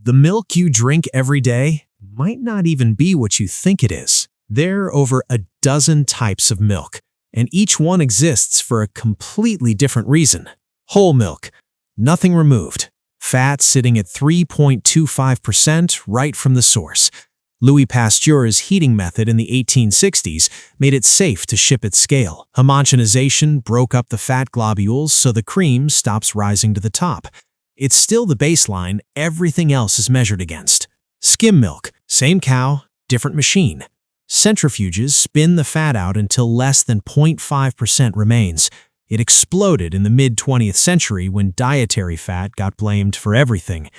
The milk you drink every day might not even be what you think it is. There are over a dozen types of milk, and each one exists for a completely different reason. Whole milk, nothing removed. Fat sitting at 3.25% right from the source. Louis Pasteur's heating method in the 1860s made it safe to ship at scale. Homogenization broke up the fat globules so the cream stops rising to the top. It's still the baseline everything else is measured against. Skim milk, same cow, different machine. Centrifuges spin the fat out until less than 0.5% remains. It exploded in the mid-20th century when dietary fat got blamed for everything.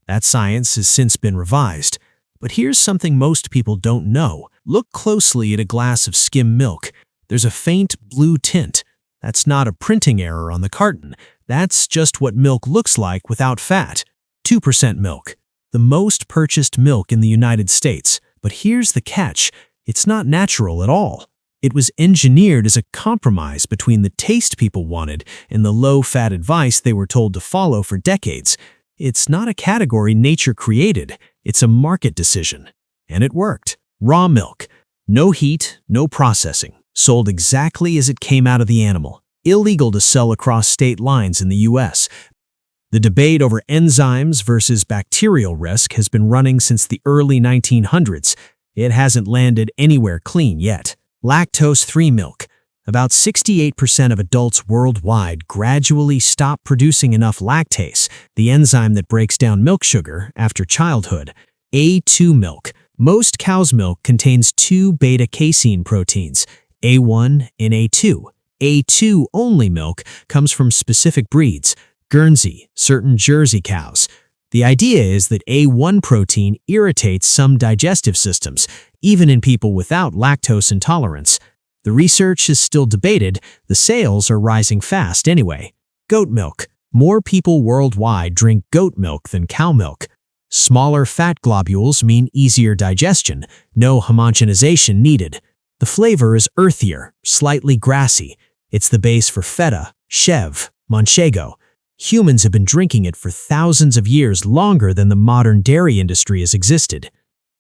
That science has since been revised. But here's something most people don't know. Look closely at a glass of skim milk. There's a faint blue tint. That's not a printing error on the carton. That's just what milk looks like without fat. 2% milk, the most purchased milk in the United States. But here's the catch. It's not natural at all. It was engineered as a compromise between the taste people wanted and the low-fat advice they were told to follow for decades. It's not a category nature created. It's a market decision. And it worked. Raw milk. No heat, no processing. Sold exactly as it came out of the animal. Illegal to sell across state lines in the U.S. The debate over enzymes versus bacterial risk has been running since the early 1900s. It hasn't landed anywhere clean yet. Lactose-free milk. About 68% of adults worldwide gradually stop producing enough lactase, the enzyme that breaks down milk sugar, after childhood. A2 milk. Most cow's milk contains 2 beta-casein proteins, A1 and A2. A2-only milk comes from specific breeds, Guernsey, certain Jersey cows. The idea is that A1 protein irritates some digestive systems, even in people without lactose intolerance. The research is still debated. The sales are rising fast anyway. Goat milk. More people worldwide drink goat milk than cow milk. Smaller fat globules mean easier digestion, no homogenization needed. The flavor is earthier, slightly grassy. It's the base for feta, chev, manchego. Humans have been drinking it for thousands of years longer than the modern dairy industry has existed.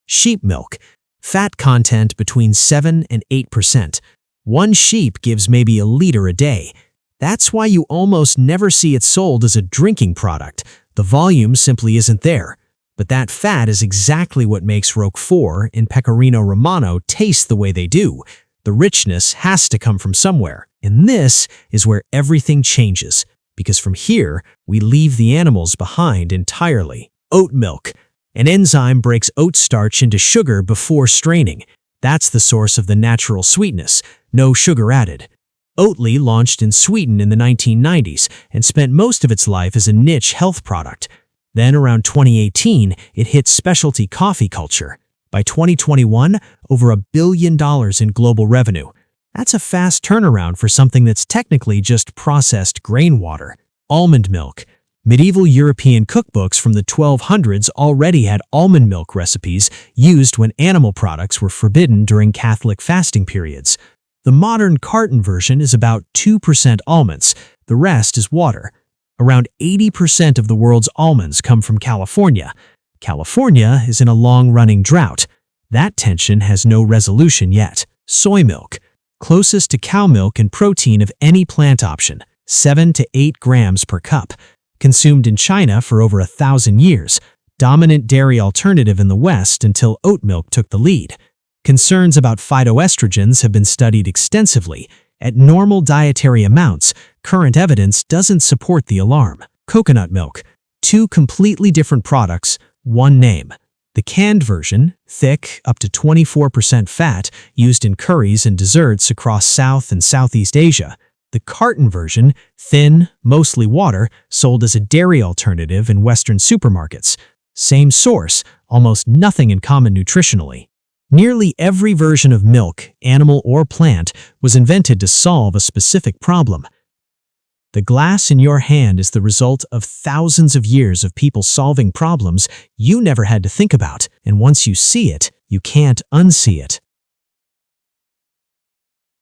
Sheep milk. Fat content between 7 and 8%. One sheep gives maybe a liter a day. That's why you almost never see it sold as a drinking product. The volume simply isn't there. But that fat is exactly what makes Roquefort and Pecorino Romano taste the way they do. The richness has to come from somewhere. And this is where everything changes. Because from here, we leave the animals behind entirely. Oat milk. An enzyme breaks oat starch into sugar before straining. That's the source of the natural sweetness, no sugar added. Oatly launched in Sweden in the 1990s and spent most of its life as a niche health product. Then around 2018, it hit specialty coffee culture. By 2021, over $1 billion in global revenue. That's a fast turnaround for something that's technically just processed grain water. Almond milk. Medieval European cookbooks from the 1200s already had almond milk recipes used when animal products were forbidden during Catholic fasting periods. The modern carton version is about 2% almonds. The rest is water. Around 80% of the world's almonds come from California. California is in a long-running drought. That tension has no resolution yet. Soy milk. Closest to cow milk in protein of any plant option, 7 to 8 grams per cup. Consumed in China for over 1,000 years. Dominant dairy alternative in the West until oat milk took the lead. Concerns about phytoestrogens have been studied extensively. At normal dietary amounts, current evidence doesn't support the alarm. Coconut milk. 2 completely different products, one name. The canned version, thick, up to 24% fat, used in curries and desserts across South and Southeast Asia. The carton version, thin, mostly water, sold as a dairy alternative in Western supermarkets. Same source, almost nothing in common nutritionally. Nearly every version of milk, animal or plant, was invented to solve a specific problem. The glass in your hand is the result of thousands of years of people solving problems you never had to think about, and once you see it, you can't unsee it.